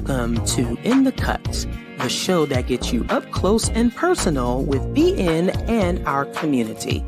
Welcome to In the Cut, the show that gets you up close and personal with BN and our community.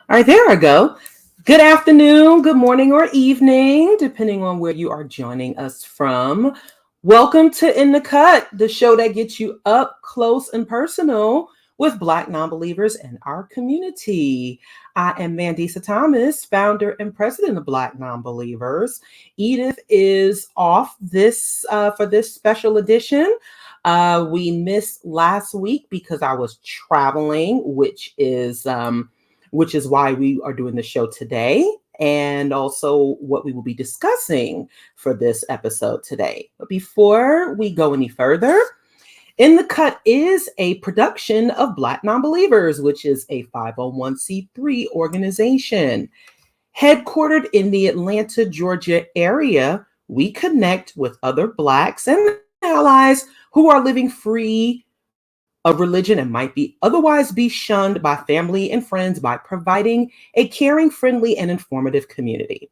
All right, there I go. Good afternoon, good morning, or evening, depending on where you are joining us from. Welcome to In the Cut, the show that gets you up close and personal with Black non-believers and our community. I am Mandisa Thomas, founder and president of Black Non-Believers. Edith is off for this special edition. We missed last week because I was traveling, which is why we are doing the show today, and also what we will be discussing for this episode today. But before we go any further, In the Cut is a production of Black Non-Believers, which is a 501c3 organization. Headquartered in the Atlanta, Georgia area, we connect with other Blacks and allies who are living free of religion and might otherwise be shunned by family and friends by providing a caring, friendly, and informative community.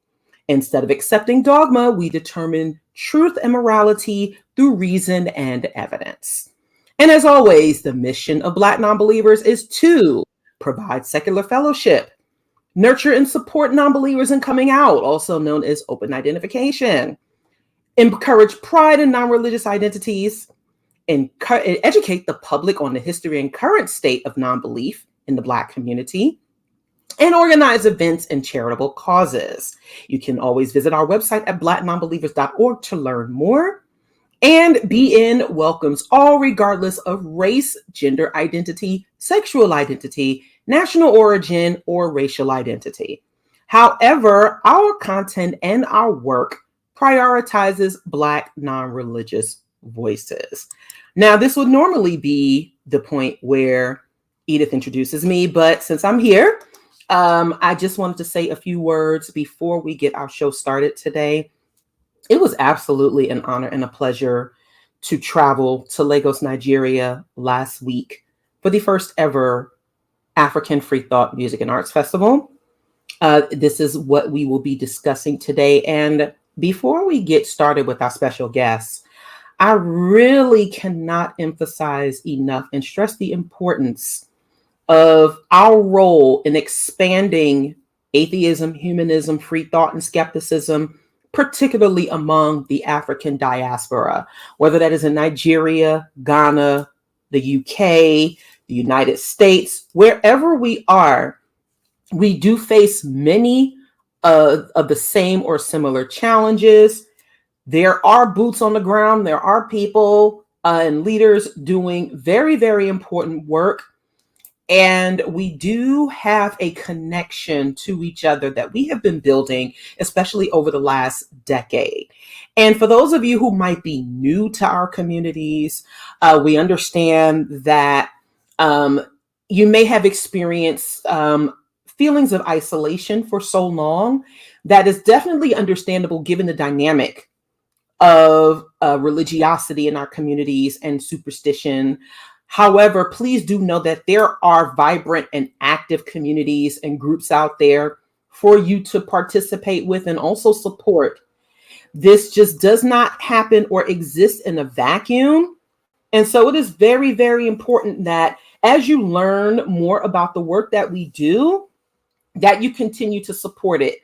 Instead of accepting dogma, we determine truth and morality through reason and evidence. And as always, the mission of Black Non-Believers is to provide secular fellowship, nurture and support non-believers in coming out, also known as open identification, encourage pride in non-religious identities, and educate the public on the history and current state of non-belief in the Black community, and organize events and charitable causes. You can always visit our website at BlackNonbelievers.org to learn more. And BN welcomes all regardless of race, gender identity, sexual identity, national origin, or racial identity. However, our content and our work prioritizes Black non-religious voices. Now, this would normally be the point where Edith introduces me, but since I'm here, I just wanted to say a few words before we get our show started today. It was absolutely an honor and a pleasure to travel to Lagos, Nigeria last week for the first ever African Freethought Music and Arts Festival. This is what we will be discussing today. And before we get started with our special guests, I really cannot emphasize enough and stress the importance of our role in expanding atheism, humanism, free thought, and skepticism, particularly among the African diaspora, whether that is in Nigeria, Ghana, the UK, the United States, wherever we are, we do face many of the same or similar challenges. There are boots on the ground. There are people and leaders doing very, very important work. And we do have a connection to each other that we have been building, especially over the last decade. And for those of you who might be new to our communities, we understand that you may have experienced feelings of isolation for so long. That is definitely understandable given the dynamic of religiosity in our communities and superstition. However, please do know that there are vibrant and active communities and groups out there for you to participate with and also support. This just does not happen or exist in a vacuum. And so it is very, very important that as you learn more about the work that we do, that you continue to support it.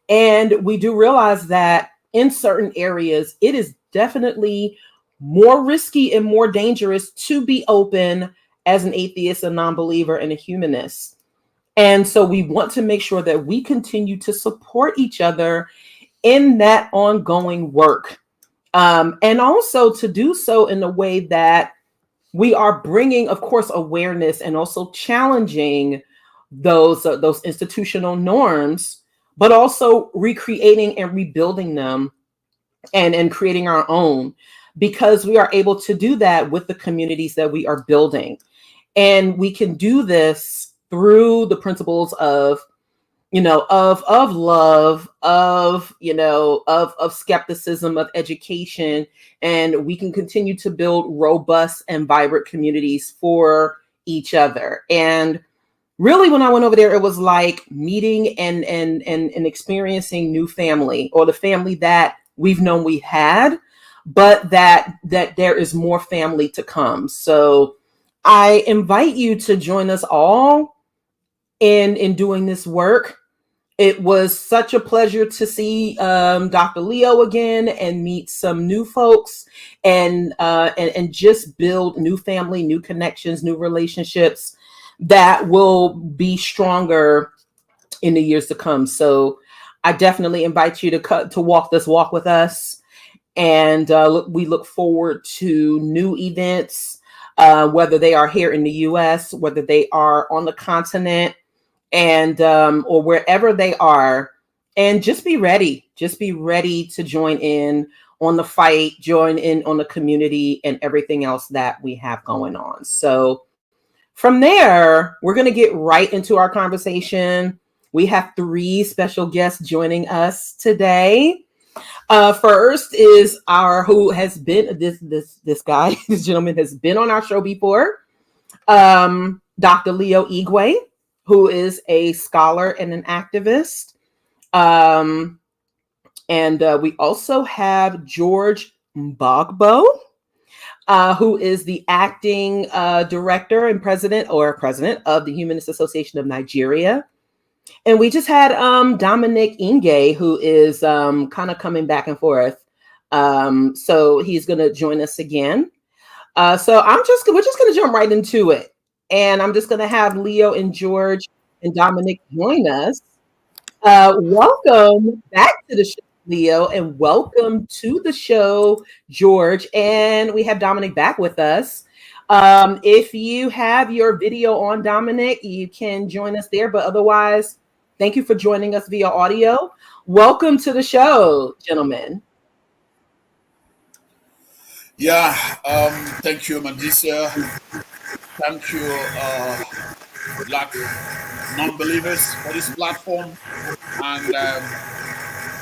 And we do realize that in certain areas, it is definitely more risky and more dangerous to be open as an atheist, a non-believer, and a humanist. And so we want to make sure that we continue to support each other in that ongoing work. And also to do so in a way that we are bringing, of course, awareness and also challenging those institutional norms, but also recreating and rebuilding them and creating our own, because we are able to do that with the communities that we are building. And we can do this through the principles of of love, of skepticism, of education, and we can continue to build robust and vibrant communities for each other. And really, when I went over there, it was like meeting and experiencing new family, or the family that we've known we had, but that there is more family to come. So I invite you to join us all in doing this work. It was such a pleasure to see Dr. Leo again and meet some new folks, and just build new family, new connections, new relationships that will be stronger in the years to come. So I definitely invite you to walk this walk with us, and we look forward to new events, whether they are here in the U.S., whether they are on the continent, and or wherever they are. And just be ready to join in on the fight, join in on the community and everything else that we have going on. So from there, we're going to get right into our conversation. We have 3 special guests joining us today. First is who has been this guy, this gentleman has been on our show before. Dr. Leo Igwe, who is a scholar and an activist. And we also have George Mbagbo, who is the acting director and president of the Humanist Association of Nigeria. And we just had Dominic Inge, who is kind of coming back and forth. So he's going to join us again. So we're just going to jump right into it. And I'm just going to have Leo and George and Dominic join us. Welcome back to the show, Leo, and welcome to the show, George. And we have Dominic back with us. If you have your video on, Dominic, you can join us there. But otherwise, thank you for joining us via audio. Welcome to the show, gentlemen. Yeah, thank you, Mandisa. Thank you, BlackNonbelievers, for this platform. And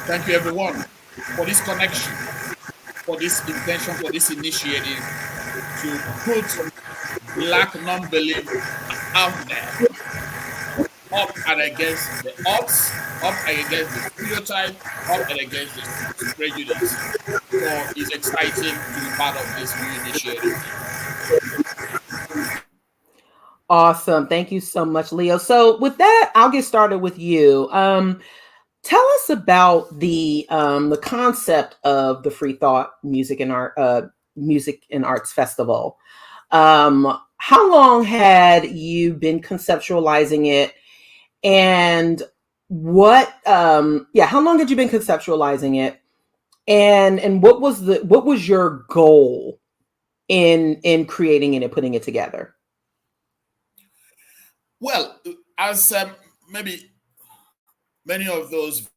thank you, everyone, for this connection, for this intention, for this initiative to put Black non-believers out there, up and against the odds, up and against the stereotype, up and against the prejudice. So it's exciting to be part of this new initiative. Awesome. Thank you so much, Leo. So with that, I'll get started with you. Tell us about the concept of the Freethought Music and Arts Festival. How long had you been conceptualizing it, and how long had you been conceptualizing it, and what was your goal in creating it and putting it together? Well, as maybe many of those.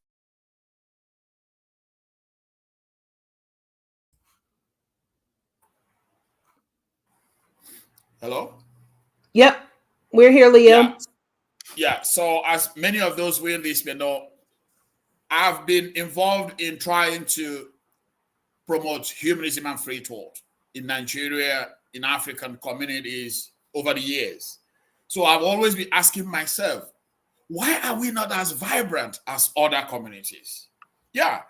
Hello? Yep, we're here, Leo. Yeah. So as many of those will list me know, I've been involved in trying to promote humanism and free thought in Nigeria, in African communities over the years. So I've always been asking myself, why are we not as vibrant as other communities? Yeah.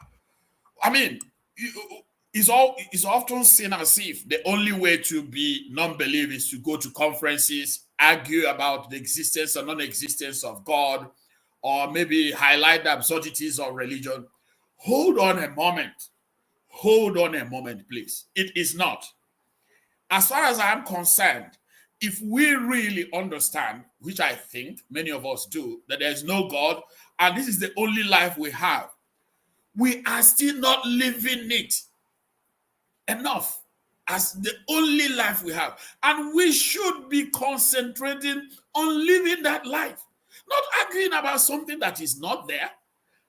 I mean, it's often seen as if the only way to be non-belief is to go to conferences, argue about the existence or non-existence of God, or maybe highlight the absurdities of religion. Hold on a moment. Hold on a moment, please. It is not. As far as I'm concerned, if we really understand, which I think many of us do, that there's no God and this is the only life we have, we are still not living it enough as the only life we have. And we should be concentrating on living that life, not arguing about something that is not there,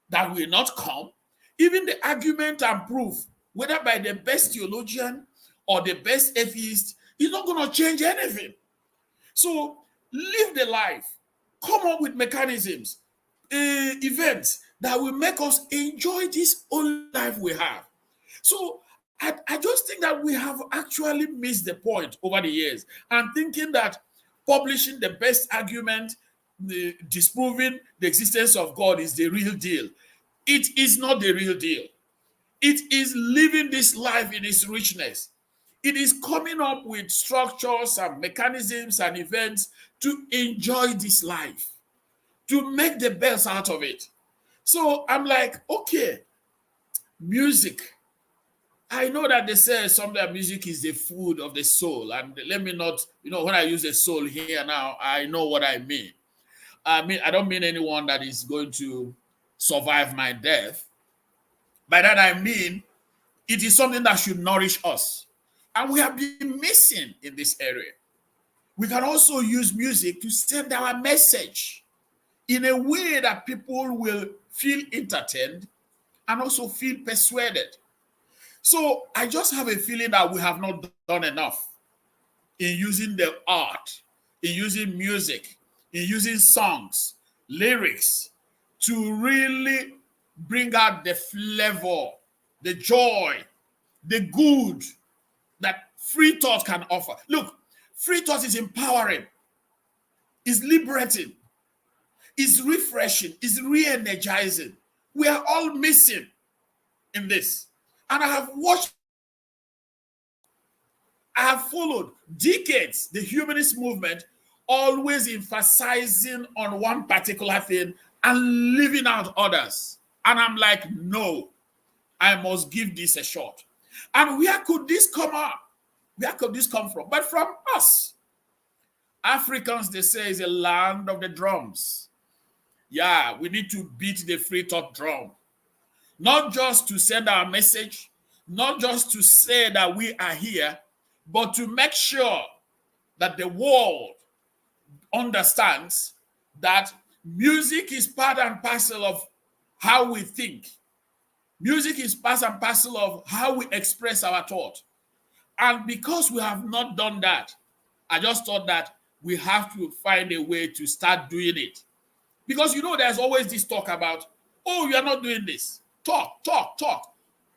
that will not come. Even the argument and proof, whether by the best theologian or the best atheist, is not going to change anything. So live the life, come up with mechanisms, events that will make us enjoy this only life we have. So I just think that we have actually missed the point over the years and thinking that publishing the best argument, disproving the existence of God is the real deal. It is not the real deal. It is living this life in its richness. It is coming up with structures and mechanisms and events to enjoy this life, to make the best out of it. So I'm like, okay, music. I know that they say something that music is the food of the soul. And let me not, when I use the soul here now, I know what I mean. I don't mean anyone that is going to survive my death. By that I mean, it is something that should nourish us. And we have been missing in this area. We can also use music to send our message in a way that people will feel entertained and also feel persuaded. So I just have a feeling that we have not done enough in using the art, in using music, in using songs, lyrics to really bring out the flavor, the joy, the good that free thought can offer. Look, free thought is empowering, is liberating, is refreshing, is re-energizing. We are all missing in this. And I have followed decades the humanist movement, always emphasizing on one particular thing and leaving out others. And I'm like, no, I must give this a shot. And where could this come up? Where could this come from? But from us. Africans, they say, is a land of the drums. Yeah, we need to beat the free thought drum. Not just to send our message, not just to say that we are here, but to make sure that the world understands that music is part and parcel of how we think. Music is part and parcel of how we express our thought. And because we have not done that, I just thought that we have to find a way to start doing it. Because there's always this talk about, oh, you are not doing this. Talk.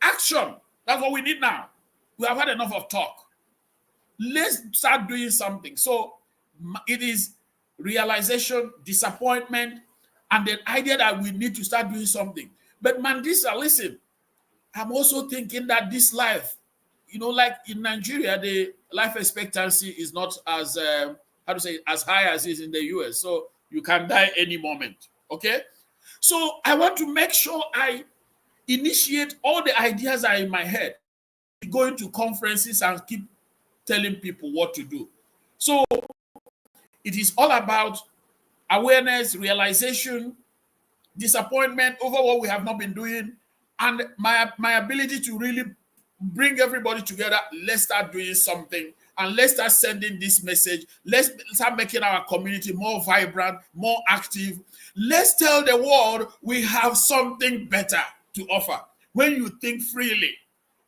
Action. That's what we need now. We have had enough of talk. Let's start doing something. So it is realization, disappointment, and the idea that we need to start doing something. But Mandisa, listen, I'm also thinking that this life, like in Nigeria, the life expectancy is not as, as high as is in the US. So you can die any moment, okay? So I want to make sure I initiate all the ideas that are in my head, going to conferences and keep telling people what to do. So it is all about awareness, realization, disappointment over what we have not been doing, and my ability to really bring everybody together. Let's start doing something, and let's start sending this message. Let's start making our community more vibrant, more active. Let's tell the world we have something better to offer. When you think freely,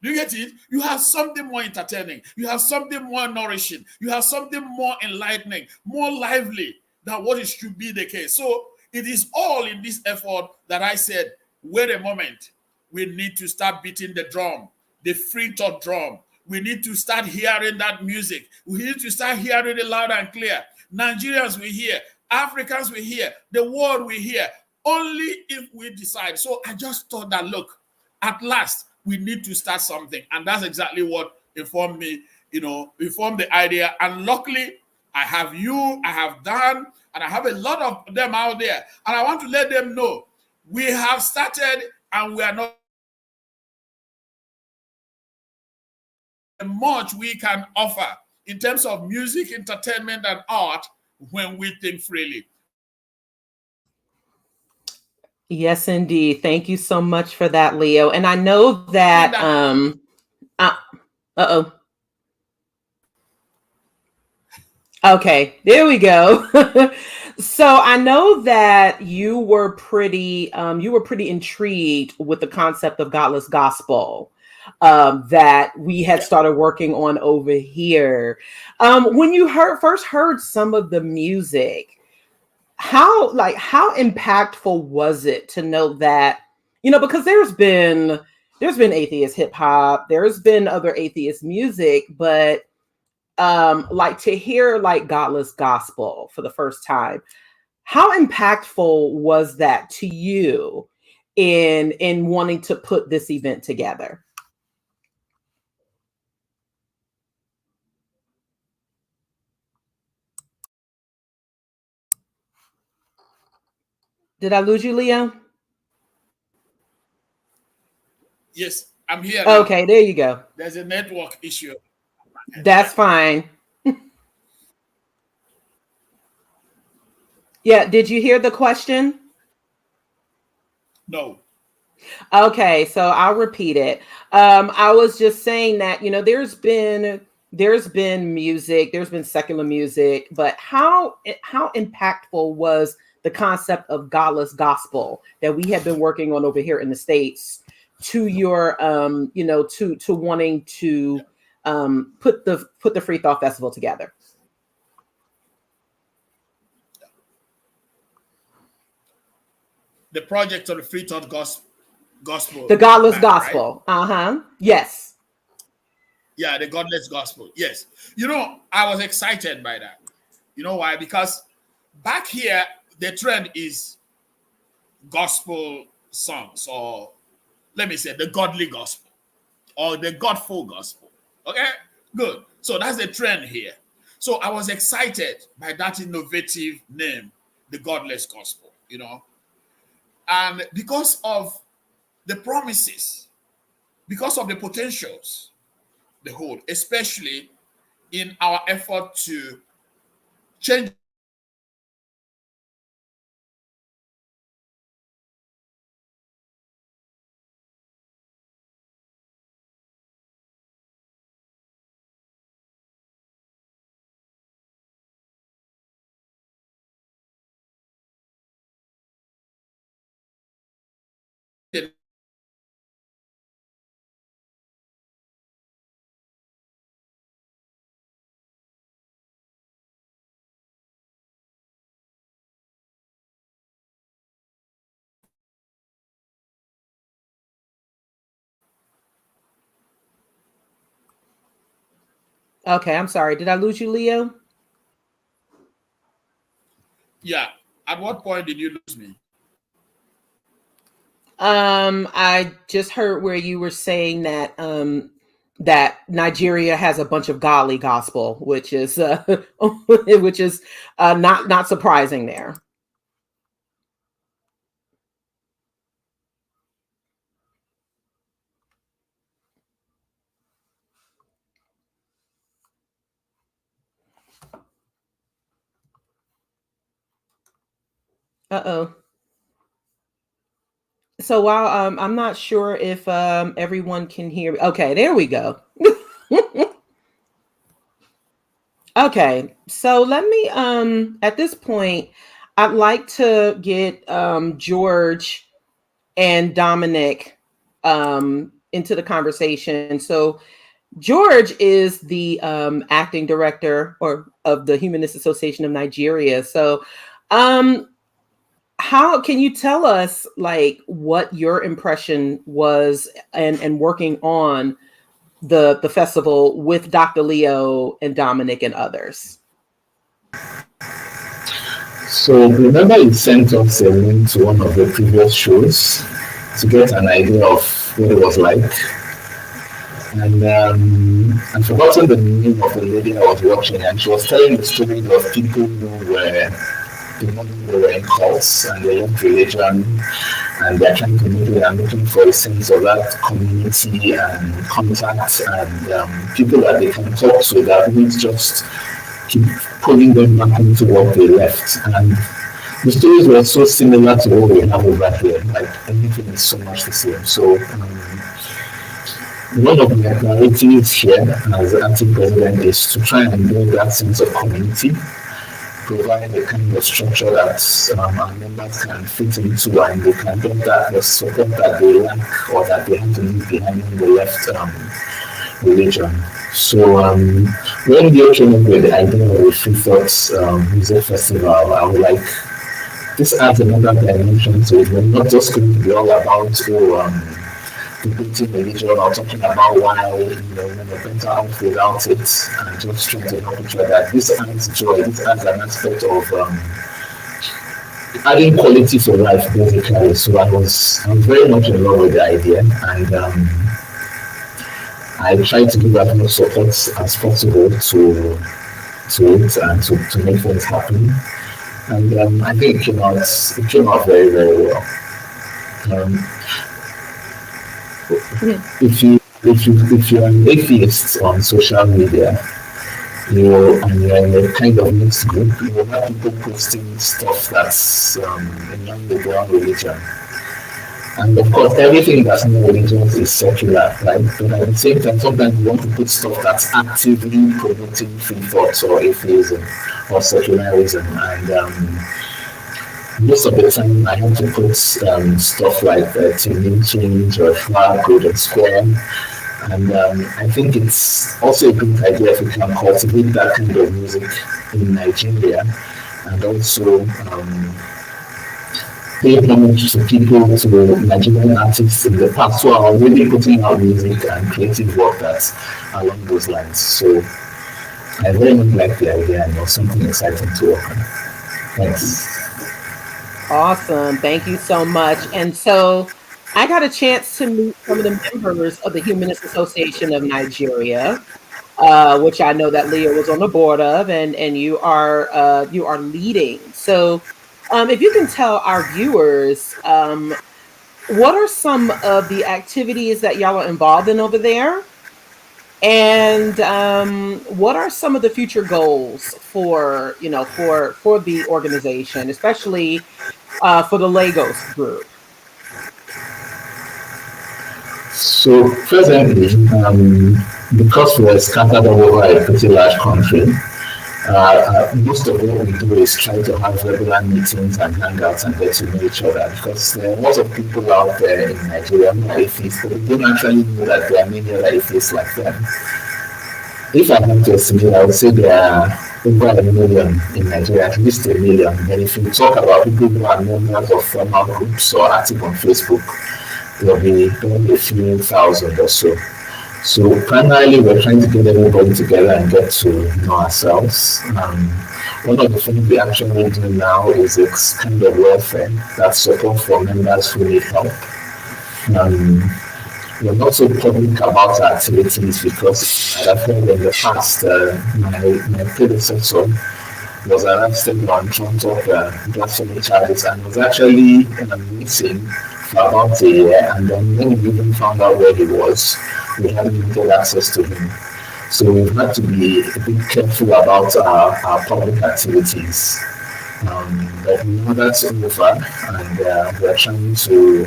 do you get it? You have something more entertaining. You have something more nourishing. You have something more enlightening, more lively than what it should be the case. So it is all in this effort that I said, wait a moment. We need to start beating the drum, the free thought drum. We need to start hearing that music. We need to start hearing it loud and clear. Nigerians will hear. Africans will hear. The world will hear. Only if we decide. So I just thought that, look, at last, we need to start something. And that's exactly what informed me, informed the idea. And luckily, I have you, I have Dan, and I have a lot of them out there. And I want to let them know we have started and we are not much we can offer in terms of music, entertainment, and art when we think freely. Yes, indeed. Thank you so much for that, Leo. And I know that okay, there we go. So I know that you were pretty intrigued with the concept of godless gospel that we had started working on over here. When you first heard some of the music, how impactful was it to know that, because there's been atheist hip hop, there's been other atheist music, but to hear Godless Gospel for the first time, how impactful was that to you in wanting to put this event together? Did I lose you, Leo? Yes, I'm here now. Okay, there you go. There's a network issue. That's fine. Yeah, did you hear the question? No. Okay, so I'll repeat it. I was just saying that, there's been music, there's been secular music, but how impactful was the concept of godless gospel that we have been working on over here in the States to your to wanting to put the Freethought Festival together? The project of the Freethought gospel. The godless gospel. Right? Yes. Yeah, the godless gospel. Yes. I was excited by that. You know why? Because back here, the trend is gospel songs, or let me say the godly gospel or the godful gospel. Okay, good. So that's the trend here. So I was excited by that innovative name, the godless gospel, and because of the promises, because of the potentials, the whole, especially in our effort to change the Okay, I'm sorry. Did I lose you, Leo? Yeah. At what point did you lose me? I just heard where you were saying that that Nigeria has a bunch of godly gospel, which is not surprising there. Uh-oh. So while I'm not sure if everyone can hear me. Okay, there we go. Okay, so let me at this point, I'd like to get George and Dominic into the conversation. So George is the acting director of the Humanist Association of Nigeria. So how can you tell us what your impression was and working on the festival with Dr. Leo and Dominic and others? So remember you sent us a link to one of the previous shows to get an idea of what it was like. And I've forgotten the name of the lady I was watching, and she was telling the story of people who were they were in cults and they left religion and they're trying to make it and looking for a sense of that community and contact and people that they can talk to that won't just keep pulling them back into what they left. And the stories were so similar to what we have over here. Like everything is so much the same. So one of my priorities here as acting president is to try and build that sense of community, provide a kind of structure that our members can fit into and they can get that support that they lack or that they have to leave behind when they left religion. So when you came up with the idea of the Freethought Music Festival, I was like, this adds another dimension to it. We're not just going to be all about debating religion or talking about why better off without it and just trying to help each other. This adds joy. This adds an aspect of adding quality to life, basically. So I was very much in love with the idea, and I tried to give as much support as possible to it and to make things happen. And I think it came out very, very well. If you're an atheist on social media, you're in a kind of mixed group, you will have people posting stuff that's in line with their own religion. And of course, everything that's not religious is secular, right? But at the same time, sometimes you want to put stuff that's actively promoting free thought or atheism or secularism. And most of the time, I have to put stuff like Team Change or Flag, Golden Square. And I think it's also a good idea if we can cultivate that kind of music in Nigeria, and also pay homage to people, to Nigerian artists in the past who are already putting out music and creative work that's along those lines. So I very much like the idea, and it was something exciting to work on. Thanks. Awesome. Thank you so much. And so I got a chance to meet some of the members of the Humanist Association of Nigeria, which I know that Leah was on the board of, and you are leading. So if you can tell our viewers, what are some of the activities that y'all are involved in over there? And what are some of the future goals for the organization, especially for the Lagos group? So presently, because we're scattered all over a pretty large country, most of what we do is try to have regular meetings and hangouts and get to know each other, because there are lots of people out there in Nigeria who are atheists, but they don't actually know that there are many other atheists like them. If I have to estimate, I would say there are over 1 million in Nigeria, at least 1 million. And if you talk about people who are members of formal groups or active on Facebook, there'll be a few thousand or so. So primarily, we're trying to get everybody together and get to know ourselves. One of the things we actually do now is this kind of welfare, that's support for members who need help. We're not so public about our activities because I've heard in the past, my predecessor was arrested on count of blasphemy charges and was actually missing for about a year. And then when we even found out where he was, we hadn't limited access to him. So we've had to be a bit careful about our public activities. But now that's over, and we're trying to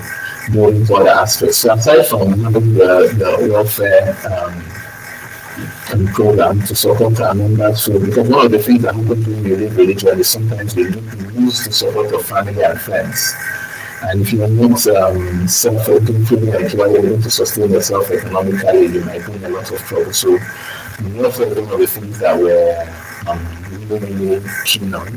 go into other aspects. So aside from having the welfare program to support our members, so because one of the things that happens when you live religion is sometimes we lose the support of family and friends. And if you're not feeling like you are able to sustain yourself economically, you might be in a lot of trouble. So welfare is one of the things that we're really keen on.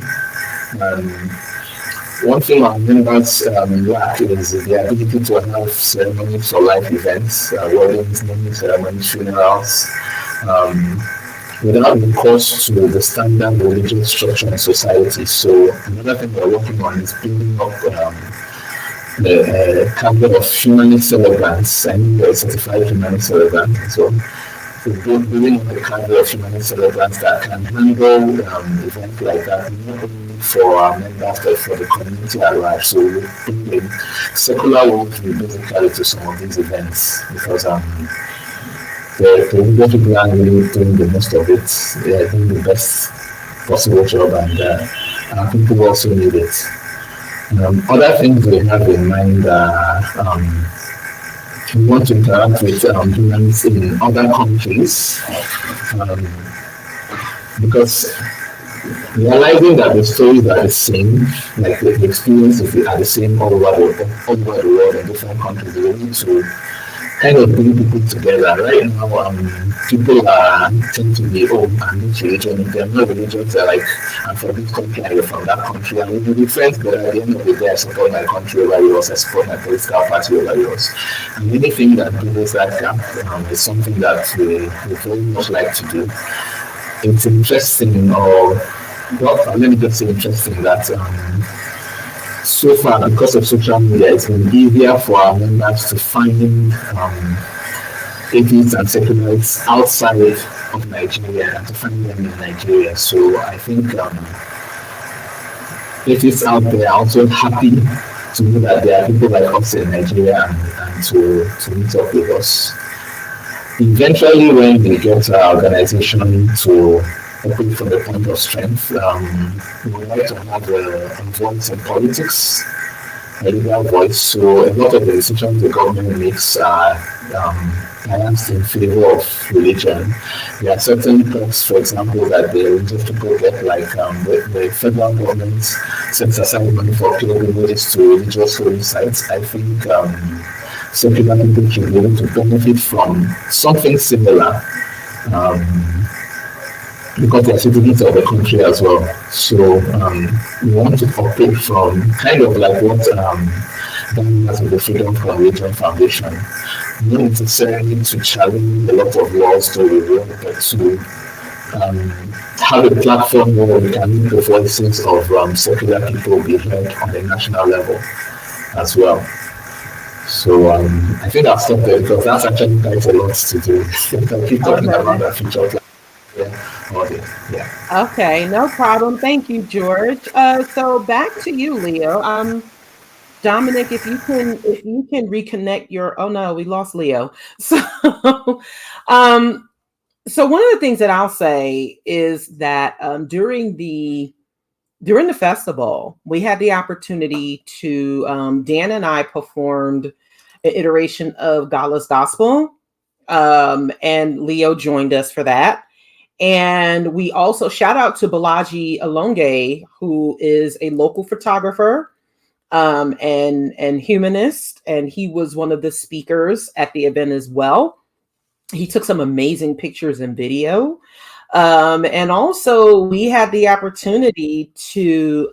One thing our members lack is the ability to have ceremonies or life events, weddings, naming ceremonies, funerals, without recourse to the standard religious structure in society. So another thing we're working on is building up the cadre of humanist celebrants and certified humanist celebrants. So building the cadre of humanist celebrants that can handle events like that, not only for our members but for the community at large. So we bring the secular world basically to some of these events, because the religious people are really doing the most of it. They are doing the best possible job, and people also need it. Other things we have in mind are we want to interact with humans in other countries, because realizing that the stories are the same, like the experiences are the same all over the world in different countries, we need to kind of bring people together. Right now, people tend to be and each religion. If they're not religious, they're like, I'm from this country and you're from that country, and we will be friends, but at the end of the day, I support my country over yours, I support my political party over yours. And anything that builds that gap is something that we very much like to do. It's interesting, let me just say interesting that so far, because of social media, it's been easier for our members to find atheists and secularists outside of Nigeria than to find them in Nigeria. So I think atheists out there are also happy to know that there are people like us in Nigeria and to meet up with us. Eventually, when we get our organization to operate from the point of strength, we would like to have a voice in politics, a legal voice. So a lot of the decisions the government makes are biased in favor of religion. There are certain perks, for example, that the religious people get, like the federal government sets aside money for pilgrimages to religious holy sites. I think secular people should be able to benefit from something similar. Because they are citizens of the country as well. So we want to operate from kind of like what done as with the Freedom from Religion Foundation. Not necessarily to challenge a lot of laws to review, but to have a platform where we can make the voices of secular people be heard on a national level as well. So I think I'll stop there because that's actually quite a lot to do. I keep talking about that future. Yeah. Okay, no problem. Thank you, George. So back to you, Leo. Dominic, if you can reconnect your. Oh no, we lost Leo. So, so one of the things that I'll say is that during the festival, we had the opportunity to Dan and I performed an iteration of Godless Gospel, and Leo joined us for that. And we also shout out to Balaji Alonge, who is a local photographer and humanist, and he was one of the speakers at the event as well. He took some amazing pictures and video. And also we had the opportunity to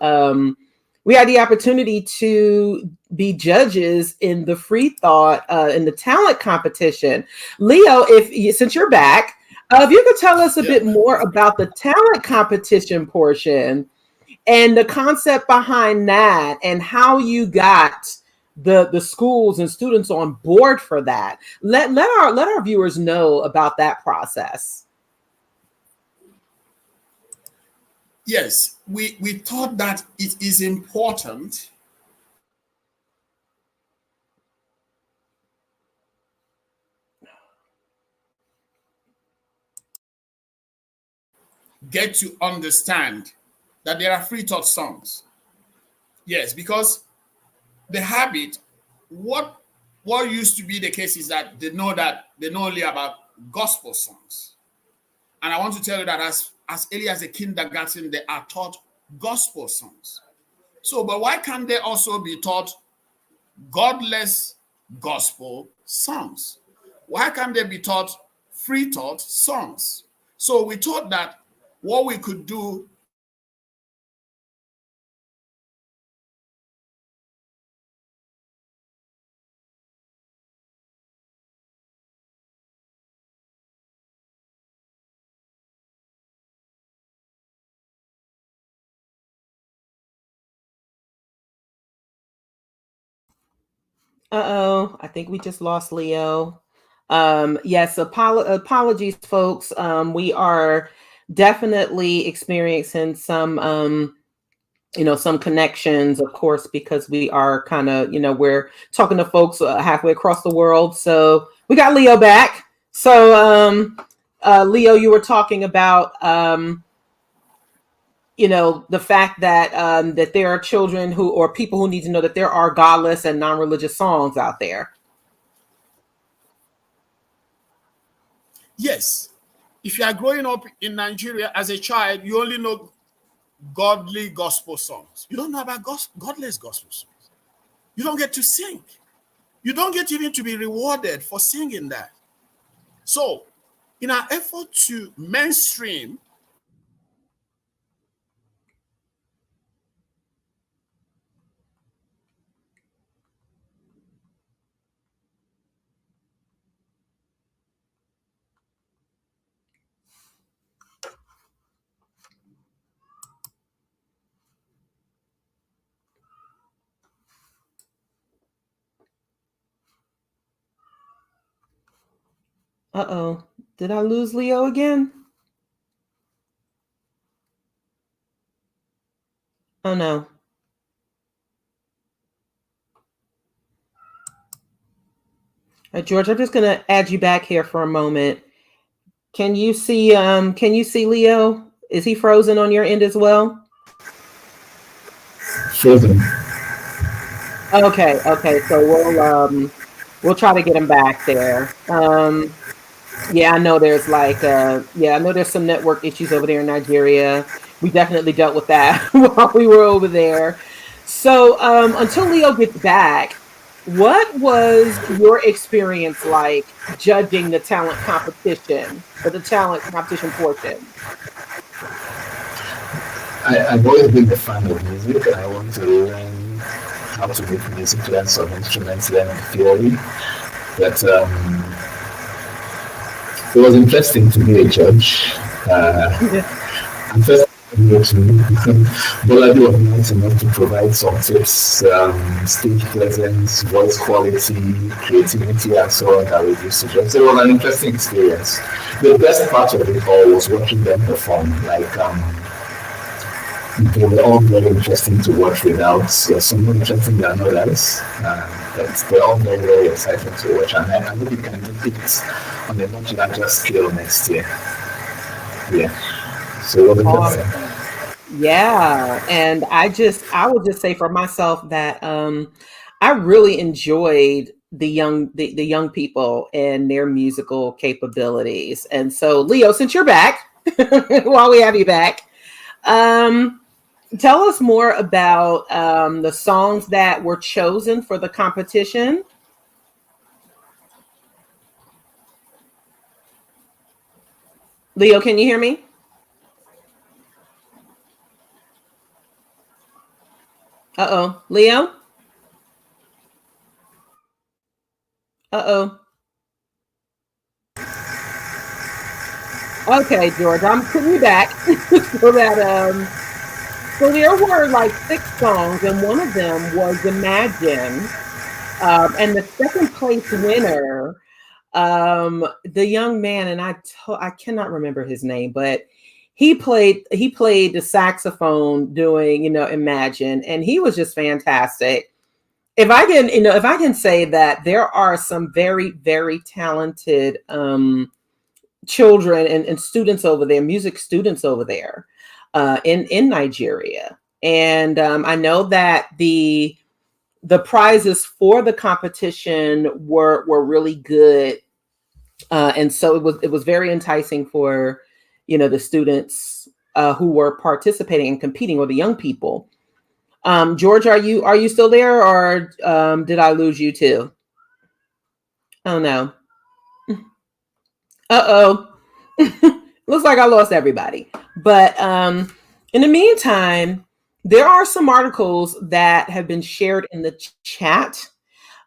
be judges in the Freethought in the talent competition. Leo, since you're back, if you could tell us a bit more about the talent competition portion and the concept behind that and how you got the schools and students on board for that. Let our viewers know about that process. Yes, we thought that it is important get to understand that there are Freethought songs. Yes, because the habit, what used to be the case is that they know only about gospel songs. And I want to tell you that as early as a kindergarten, they are taught gospel songs. So, but why can't they also be taught godless gospel songs? Why can't they be taught Freethought songs? So we thought that what we could do I think we just lost Leo. Yes, apologies, folks. We are definitely experiencing some some connections, of course, because we are kind of, we're talking to folks halfway across the world. So we got Leo back. So, Leo, you were talking about, the fact that that there are children or people who need to know that there are godless and non-religious songs out there. Yes. If you are growing up in Nigeria as a child, you only know godly gospel songs. You don't know about godless gospel songs. You don't get to sing. you don't get even to be rewarded for singing that. So, in our effort to mainstream Uh-oh. Did I lose Leo again? Oh, no. George, I'm just going to add you back here for a moment. Can you see Leo? Is he frozen on your end as well? Frozen. Okay. So we'll try to get him back there. Yeah, I know there's some network issues over there in Nigeria. We definitely dealt with that while we were over there. So until Leo gets back, what was your experience like judging the talent competition or the talent competition portion? I've always been a fan of music. I want to learn how to make music, learn some instruments, learn theory. But it was interesting to be a judge. And first, Boladi was nice enough to provide some tips, stage presence, voice quality, creativity, and so on that we used to judge. So it was an interesting experience. The best part of it all was watching them perform. They were all very interesting to watch without some more interesting than others. But they're all very, very exciting to watch. And I hope you can do it on a much larger scale next year. Yeah. So what Awesome. Yeah. And I would just say for myself that I really enjoyed the young people and their musical capabilities. And so Leo, since you're back, while we have you back, tell us more about the songs that were chosen for the competition. Leo, can you hear me? Uh-oh. Leo? Uh-oh. Okay, George, I'm putting you back so that so there were like 6 songs, and one of them was Imagine. And the second place winner, the young man, and I cannot remember his name, but he played the saxophone doing, Imagine, and he was just fantastic. If I can say that there are some very, very talented children and students over there, music students over there in Nigeria. And I know that the prizes for the competition were really good, and so it was very enticing for the students who were participating and competing, or the young people. George, are you still there, or did I lose you too? Oh no. Uh-oh. Looks like I lost everybody. But in the meantime, there are some articles that have been shared in the chat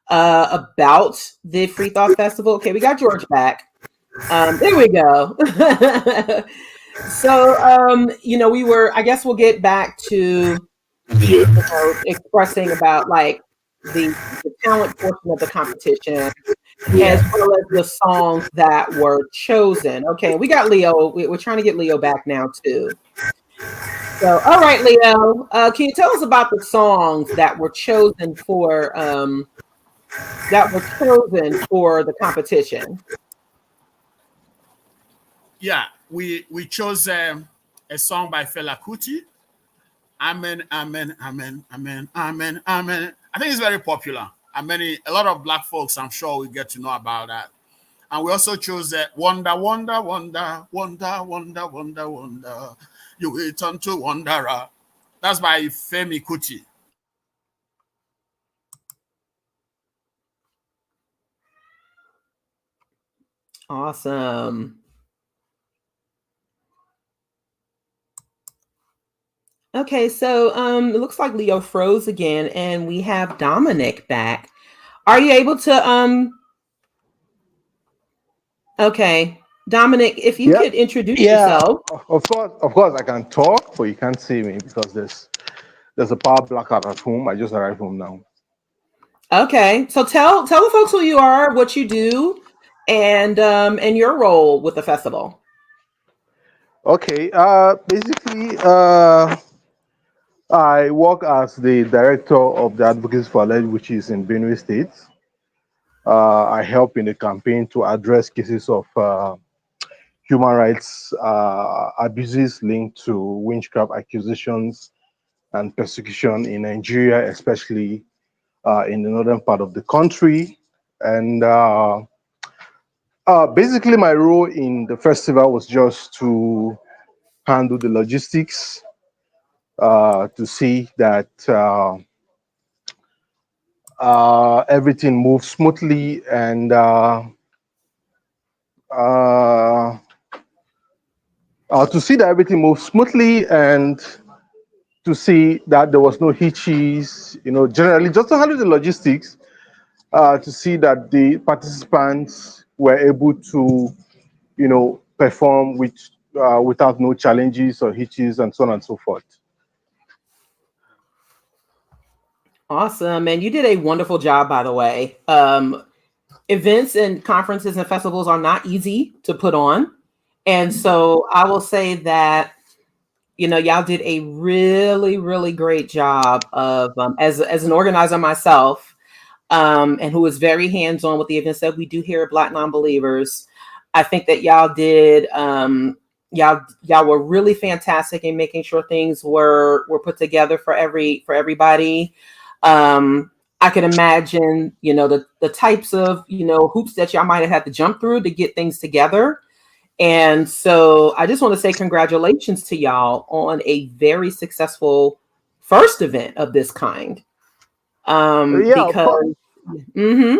about the Freethought Festival. Okay, we got George back. There we go. So, I guess we'll get back to expressing about like the talent portion of the competition, as well as the songs that were chosen. Okay, we got Leo. We're trying to get Leo back now too. So, all right, Leo, can you tell us about the songs that were chosen for the competition? Yeah, we chose a song by Fela Kuti. Amen, amen, amen, amen, amen, amen. I think it's very popular. And a lot of black folks, I'm sure, will get to know about that. And we also chose Wonder, Wonder, Wonder, Wonder, Wonder, Wonder, Wonder. You will turn to Wanderer. That's by Femi Kuti. Awesome. Okay, so it looks like Leo froze again, and we have Dominic back. Are you able to Okay, Dominic, if you Yeah, could introduce yeah. yourself. Of course, I can talk, but you can't see me because there's a power blackout at home. I just arrived home now. Okay, so tell the folks who you are, what you do, and your role with the festival. Okay. Basically, I work as the director of the Advocacy for Alleged, which is in Benue State. I help in the campaign to address cases of human rights abuses linked to witchcraft accusations and persecution in Nigeria, especially in the northern part of the country. And basically, my role in the festival was just to handle the logistics, to see that everything moves smoothly, and uh, to see that everything moves smoothly, and to see that there was no hitches, generally just to handle the logistics, to see that the participants were able to, perform without no challenges or hitches and so on and so forth. Awesome, and you did a wonderful job, by the way. Events and conferences and festivals are not easy to put on, and so I will say that y'all did a really, really great job of as an organizer myself, and who is very hands on with the events that we do here at Black Nonbelievers. I think that y'all did y'all were really fantastic in making sure things were put together for everybody. I can imagine, the types of, hoops that y'all might have had to jump through to get things together. And so I just want to say congratulations to y'all on a very successful first event of this kind. Yeah, of course. Because mm-hmm.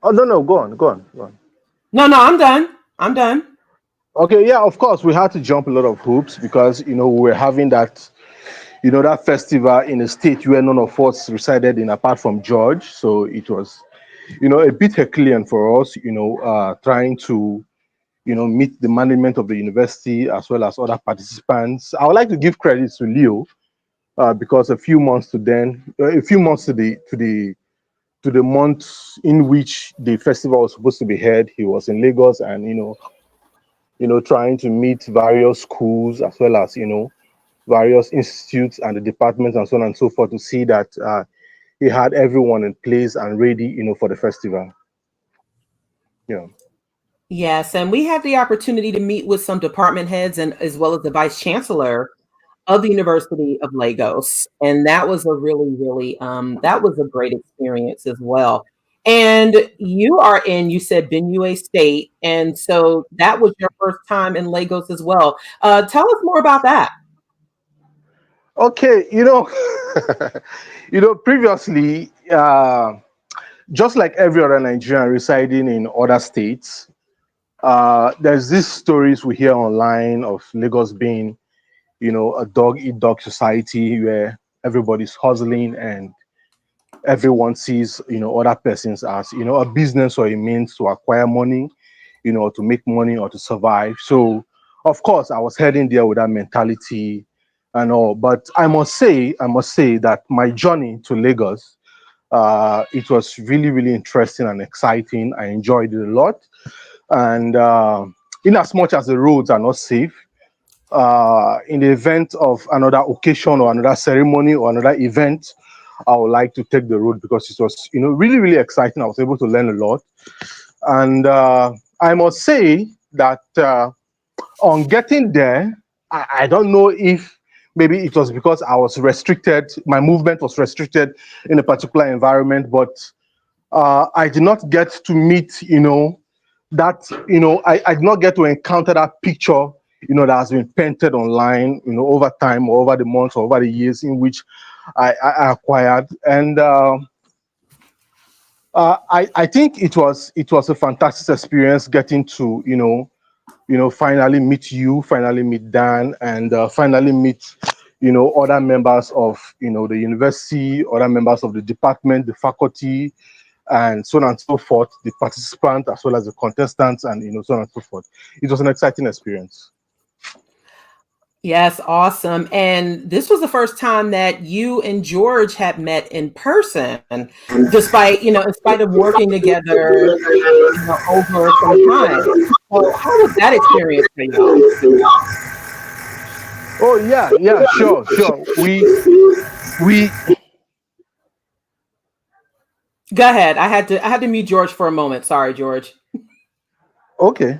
Oh, no, go on, go on, go on. No, I'm done. I'm done. Okay, yeah, of course, we had to jump a lot of hoops because, we were having that festival in a state where none of us resided in apart from George. So it was, a bit Herculean for us, trying to, meet the management of the university as well as other participants. I would like to give credit to Leo, because a few months to the month in which the festival was supposed to be held, he was in Lagos, and trying to meet various schools as well as various institutes and the departments and so on and so forth, to see that he had everyone in place and ready, for the festival. Yeah. Yes, and we had the opportunity to meet with some department heads and as well as the vice chancellor of the University of Lagos, and that was a really, really that was a great experience as well. And you said Benue State, and so that was your first time in Lagos as well. Tell us more about that. Okay, previously, just like every other Nigerian residing in other states, there's these stories we hear online of Lagos being, a dog eat dog society where everybody's hustling and everyone sees, other persons as, a business or a means to acquire money, to make money or to survive. So, of course, I was heading there with that mentality and all. But I must say that my journey to Lagos, it was really, really interesting and exciting. I enjoyed it a lot. And in as much as the roads are not safe, in the event of another occasion or another ceremony or another event, I would like to take the road because it was, really, really exciting. I was able to learn a lot. And I must say that on getting there, I don't know if maybe it was because I was restricted, my movement was restricted in a particular environment, but I did not get to meet, I did not get to encounter that picture, that has been painted online, over time or over the months or over the years in which I acquired. And I think it was a fantastic experience getting to finally meet you, finally meet Dan, and finally meet other members of the university, other members of the department, the faculty, and so on and so forth, the participants as well as the contestants, and so on and so forth. It was an exciting experience. Yes, awesome. And this was the first time that you and George had met in person, despite, in spite of working together, over some time. So how was that experience for you? Oh yeah, sure. We Go ahead. I had to mute George for a moment. Sorry, George. Okay.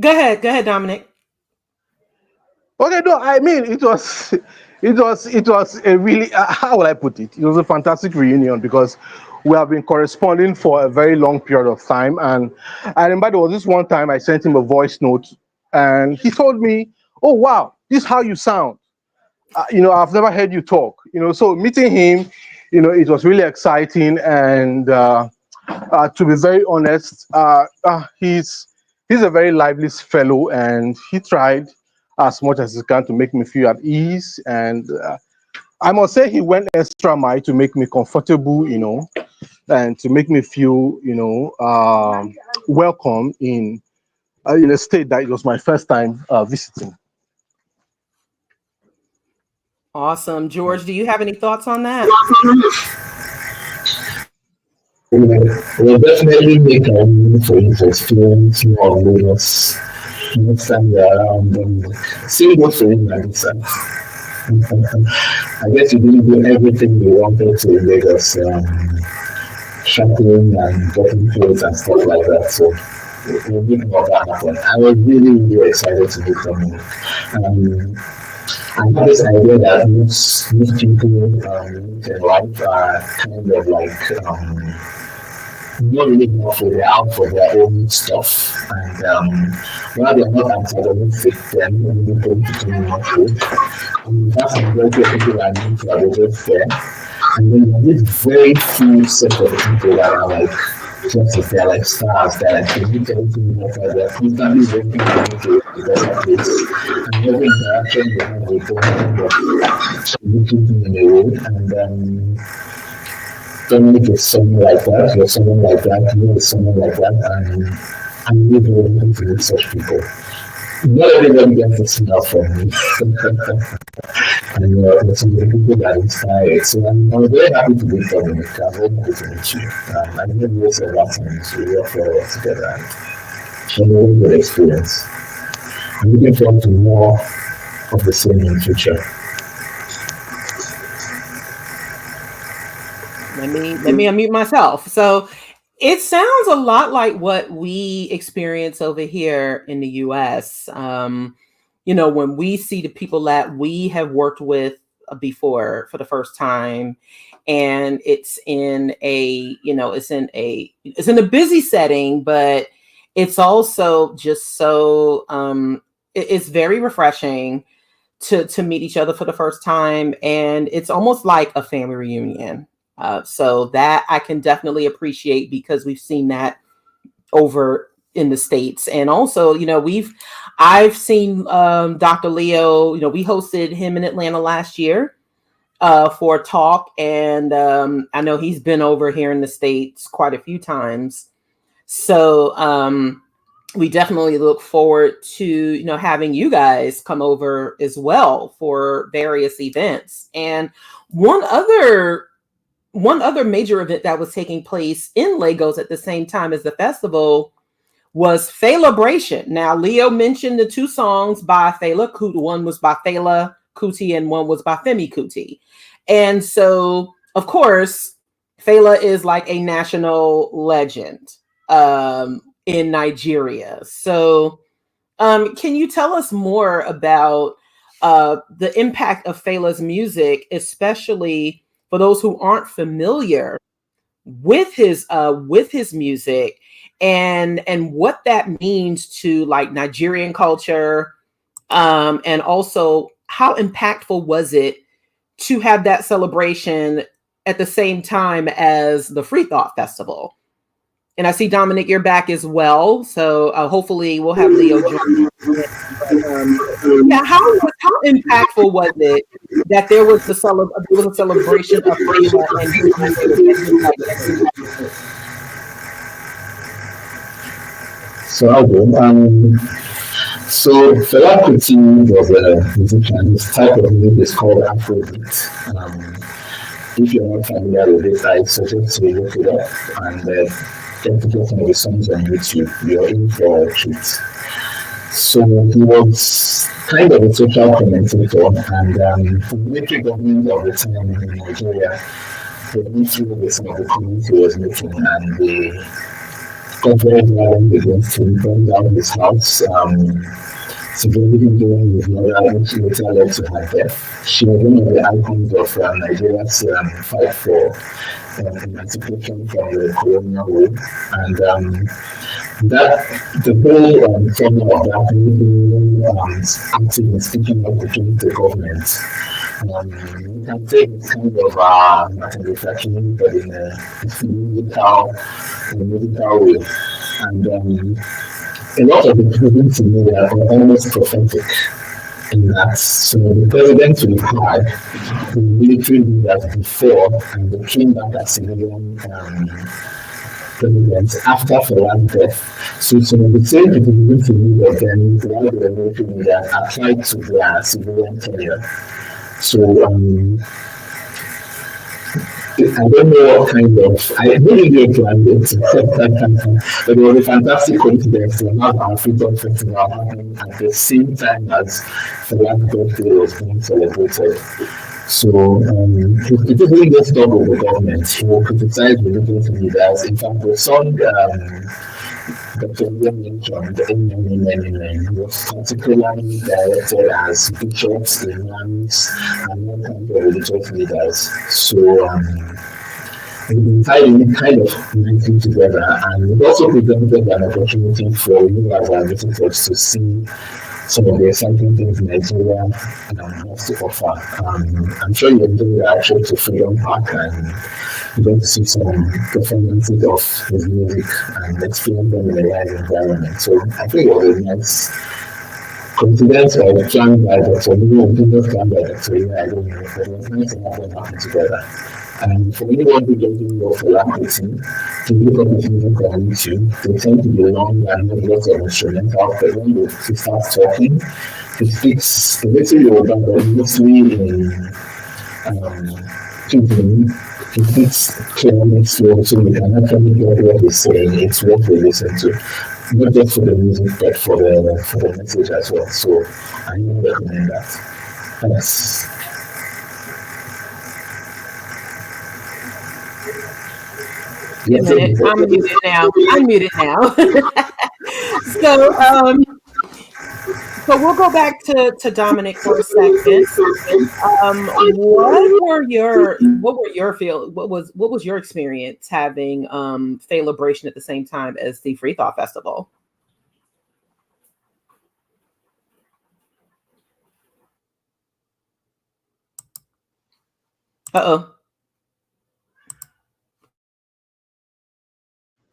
Go ahead, Dominic. Okay, no, I mean it was a really how will I put it? It was a fantastic reunion because we have been corresponding for a very long period of time, and I remember there was this one time I sent him a voice note, and he told me, "Oh wow, this is how you sound. I've never heard you talk." So meeting him, it was really exciting, and to be very honest, he's a very lively fellow, and he tried as much as he can to make me feel at ease. And I must say he went extra mile to make me comfortable, and to make me feel, welcome in a state that it was my first time visiting. Awesome. George, do you have any thoughts on that? We'll definitely make a for his experience more of Lagos next time we're around. Same goes for him, like I guess you didn't do everything you wanted to in Lagos, shopping and getting clothes and stuff like that. So we'll make more of that happen. I was really excited to meet him. I have this idea that most people in life are kind of like not really know for they're out for their own stuff, and while they're not antagonistic, they're not really going to do much good. That's a very few people that I meet that are just there, and then there's very few set of people that are like just as they're like stars, they're like they need everything better, they're constantly working to a better place, and every interaction they have with them, looking in the road, and Dominic is someone like that, you're someone like that, you is someone like that, and I'm really looking to meet such people. Not everybody gets to smell from me. And there's some people that inspire. So I'm very happy to meet Dominic. I'm very happy to meet you. I know we also have lots of things we work for together and it's a really good experience. I'm looking forward to more of the same in the future. Let me unmute myself. So it sounds a lot like what we experience over here in the US. When we see the people that we have worked with before for the first time, and it's in a busy setting, but it's also just so it's very refreshing to meet each other for the first time, and it's almost like a family reunion. So that I can definitely appreciate because we've seen that over in the States. And also, I've seen Dr. Leo, we hosted him in Atlanta last year for a talk. And I know he's been over here in the States quite a few times. So we definitely look forward to, having you guys come over as well for various events. And one other major event that was taking place in Lagos at the same time as the festival was Failabration. Now, Leo mentioned the two songs by Fela. One was by Fela Kuti and one was by Femi Kuti. And so, of course, Fela is like a national legend in Nigeria. So can you tell us more about the impact of Fela's music, especially for those who aren't familiar with his music and what that means to like Nigerian culture, and also how impactful was it to have that celebration at the same time as the Freethought Festival. And I see, Dominic, you're back as well. So hopefully we'll have Leo join. Yeah, how impactful was it that there was a celebration of Fela and So I'll go. So Fela Kuti was a musician. His type of music is called Afrobeat. If you're not familiar with it, I suggest you look it up and get to get some of the songs on YouTube. You're in for a treat. So he was kind of a social commentator, and the military government of the time in Nigeria, they went through with some of the comments he was making, and they got very violent against him, burned down his house. Civilian during his mother, which later led to her death. She was one of the icons of Nigeria's fight for emancipation from the colonial rule, and that the whole problem of that being active in speaking up against the government. You can say it's kind of not a reflection, but in a musical way, and a lot of the movements in media are almost prophetic in that. So the president will have the military leaders before, and they came back as civilian presidents after Fela's death. So some of the same people begin to lead then while the military leaders applied to their civilian tenure. So I don't know what kind of, I really didn't plan it, but it was a fantastic coincidence to have our Freethought Festival happening at the same time as the last birthday was being celebrated. So he didn't just talk with the government, he will criticize religious leaders. In fact, the song Dr. William mentioned, the was particularly directed as bishops, imams, and all kinds of religious leaders. So we've been kind of nicely together, and it also presented an opportunity for you as our visitors to see some of the exciting things Nigeria has to offer. I'm sure you enjoy the actual to Freedom Park, and you're going to see some performances of his music and experience them in a live environment. So I think it was a nice coincidence or planned by Dr. Igwe and people planned by Dr. Igwe. I don't know, but it was nice to have them happen together. And for anyone who doesn't know Fela Kuti, to look up his music on YouTube, they tend to be long and have lots of instrumental, but when he starts talking, he speaks a little Yoruba, but mostly in Pidgin. He speaks clearly slow, so you can actually hear what he's saying. It's worth to listen to, not just for the music, but for the message as well. So I really recommend that. Thanks. Yes, I'm muted now. So we'll go back to Dominic for a second. What was your experience having Celebration at the same time as the Freethought Festival? Uh-oh.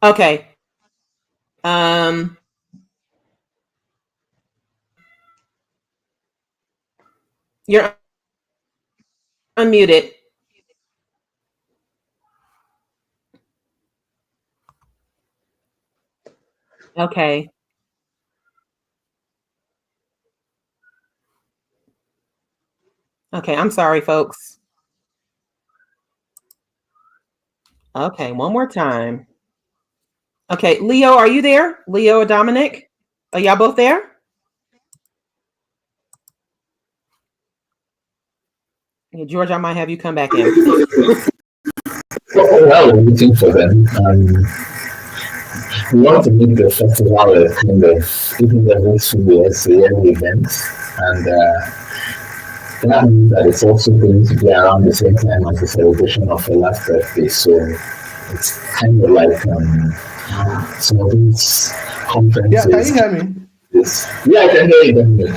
Okay. You're unmuted. Okay. Okay, I'm sorry, folks. Okay, one more time. Okay, Leo, are you there? Leo or Dominic? Are y'all both there? Yeah, George, I might have you come back in. Well, we're waiting for them. We want to make the festival a kind of, even every 2 years, a yearly event. And that means that it's also going to be around the same time as the celebration of the last birthday. So it's kind of like some of these conferences. Yeah, can you hear me? Yeah, I can hear you.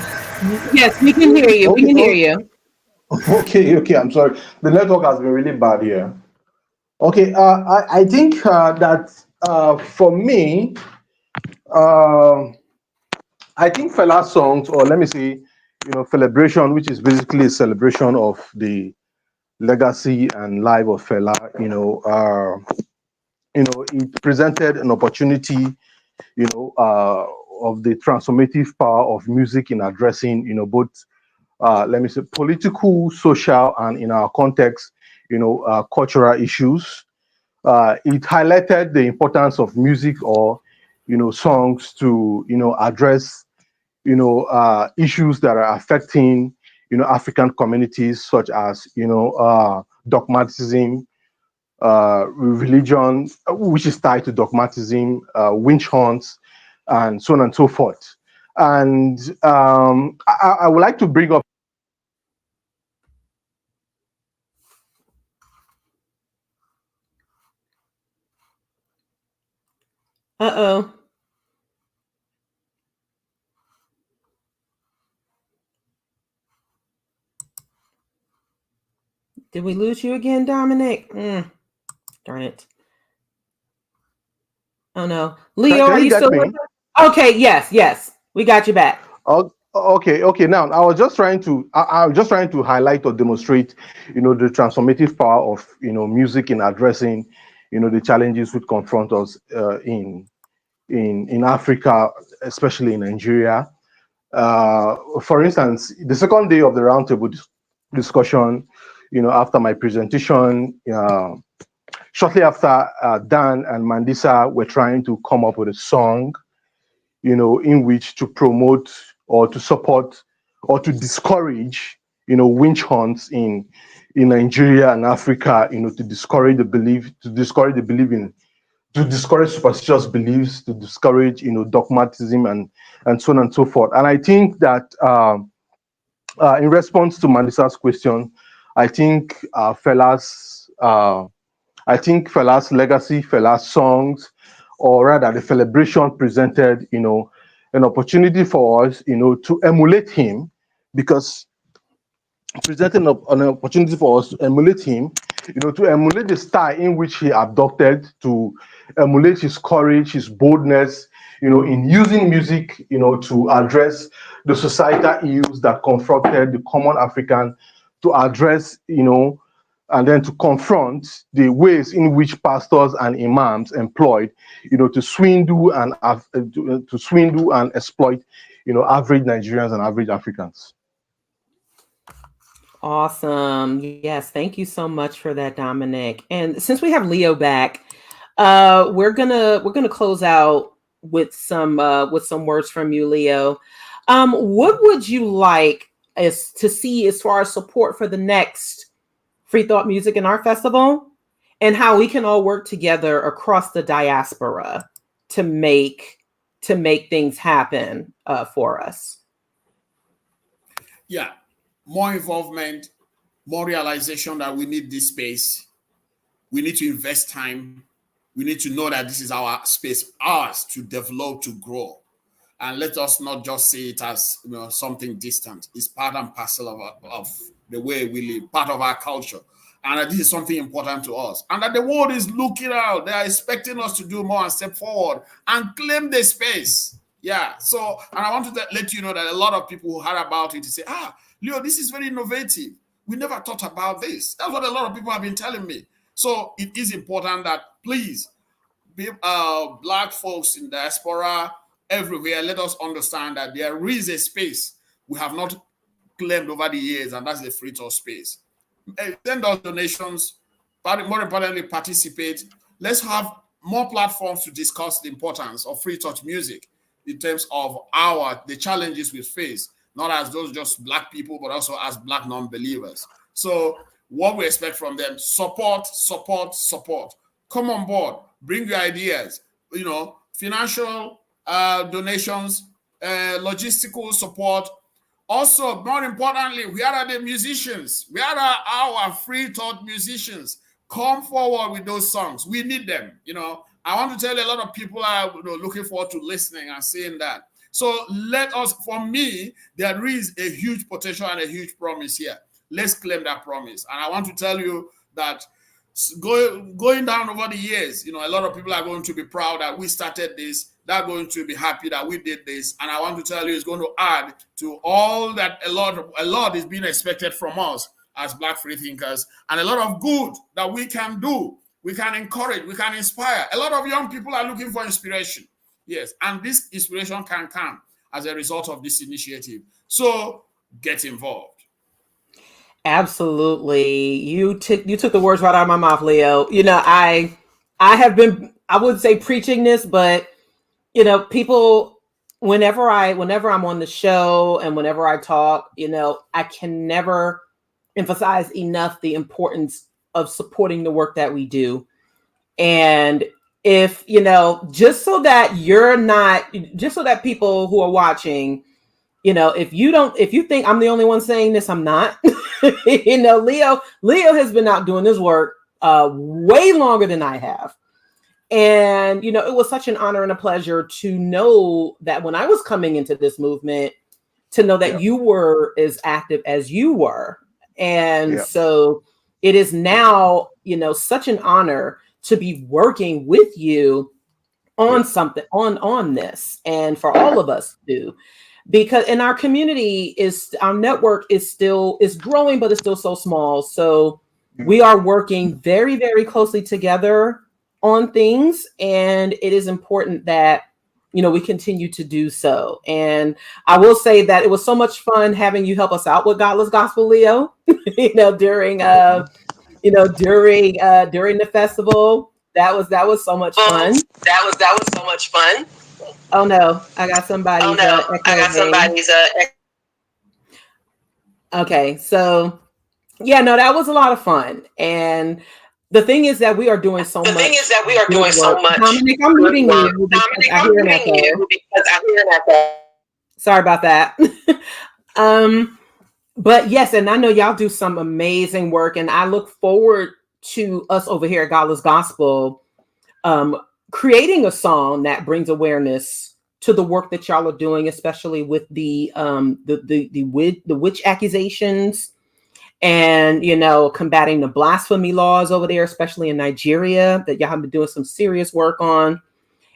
Yes, we can hear you. We can hear you. Okay, I'm sorry. The network has been really bad here. Okay, I think that for me, uh, I think Fela songs, or let me say, Celebration, which is basically a celebration of the legacy and life of Fela. It presented an opportunity, of the transformative power of music in addressing, both, let me say, political, social, and in our context, cultural issues. It highlighted the importance of music or, songs to, address, issues that are affecting, African communities, such as, dogmatism, religion, which is tied to dogmatism, witch hunts, and so on and so forth. And I would like to bring up. Uh-oh. Did we lose you again, Dominic? Darn it. Oh no. Leo, Can are you you get still me? with us? Okay, yes. We got you back. Oh, okay. Now, I was just trying to, I was just trying to highlight or demonstrate, the transformative power of, music in addressing, the challenges which confront us in Africa, especially in Nigeria. For instance, the second day of the roundtable discussion, after my presentation, shortly after, Dan and Mandisa were trying to come up with a song, in which to promote or to support or to discourage, witch hunts in Nigeria and Africa, to discourage the belief, to discourage superstitious beliefs, to discourage, dogmatism and so on and so forth. And I think that in response to Manisa's question, I think Fela's legacy, Fela's songs, or rather the celebration presented, an opportunity for us, to emulate him, because presenting an opportunity for us to emulate him, to emulate the style in which he adopted, to emulate his courage, his boldness, in using music, to address the societal ills that confronted the common African, to address, and then to confront the ways in which pastors and imams employed, to swindle and to swindle and exploit, average Nigerians and average Africans. Awesome. Yes, thank you so much for that, Dominic. And since we have Leo back, we're gonna close out with some words from you, Leo. What would you like is to see as far as support for the next Freethought Music and Art Festival, and how we can all work together across the diaspora to make things happen for us? Yeah, more involvement, more realization that we need this space. We need to invest time. We need to know that this is our space, ours to develop, to grow. And let us not just see it as something distant. It's part and parcel of the way we live, part of our culture. And that this is something important to us. And that the world is looking out. They are expecting us to do more and step forward and claim the space. Yeah. So, and I want to let you know that a lot of people who heard about it say, Leo, this is very innovative. We never thought about this. That's what a lot of people have been telling me. So it is important that, please, Black folks in diaspora, everywhere, let us understand that there is a space we have not claimed over the years, and that's the Freethought space. Send us donations, but more importantly, participate. Let's have more platforms to discuss the importance of Freethought music in terms of the challenges we face, not as those just Black people, but also as Black non-believers. So what we expect from them, support. Come on board, bring your ideas, financial donations, logistical support. Also, more importantly, we are the musicians. We are our Freethought musicians. Come forward with those songs. We need them. I want to tell you, a lot of people are looking forward to listening and seeing that. So let us, for me, there is a huge potential and a huge promise here. Let's claim that promise. And I want to tell you that going down over the years, a lot of people are going to be proud that we started this. They're going to be happy that we did this. And I want to tell you, it's going to add to all that a lot is being expected from us as Black free thinkers, and a lot of good that we can do. We can encourage, we can inspire. A lot of young people are looking for inspiration. Yes, and this inspiration can come as a result of this initiative. So get involved. Absolutely. You took the words right out of my mouth, Leo. I have been, I wouldn't say preaching this, but people, whenever I'm on the show and whenever I talk, I can never emphasize enough the importance of supporting the work that we do. And if, just so that people who are watching, if you think I'm the only one saying this, I'm not. Leo has been out doing this work way longer than I have. And, it was such an honor and a pleasure to know that when I was coming into this movement, to know that you were as active as you were. And so it is now, such an honor to be working with you on something, on this, and for all of us to do. Because in our community our network is growing, but it's still so small. So we are working very, very closely together on things. And it is important that, we continue to do so. And I will say that it was so much fun having you help us out with Godless Gospel, Leo, during the festival. That was so much fun. That was so much fun. Oh no, I got somebody's Okay, so that was a lot of fun. And the thing is that we are doing so much. Dominic, I'm muting you because I hear an echo. Sorry about that. But yes, and I know y'all do some amazing work, and I look forward to us over here at Godless Gospel creating a song that brings awareness to the work that y'all are doing, especially with the witch accusations and, combating the blasphemy laws over there, especially in Nigeria, that y'all have been doing some serious work on.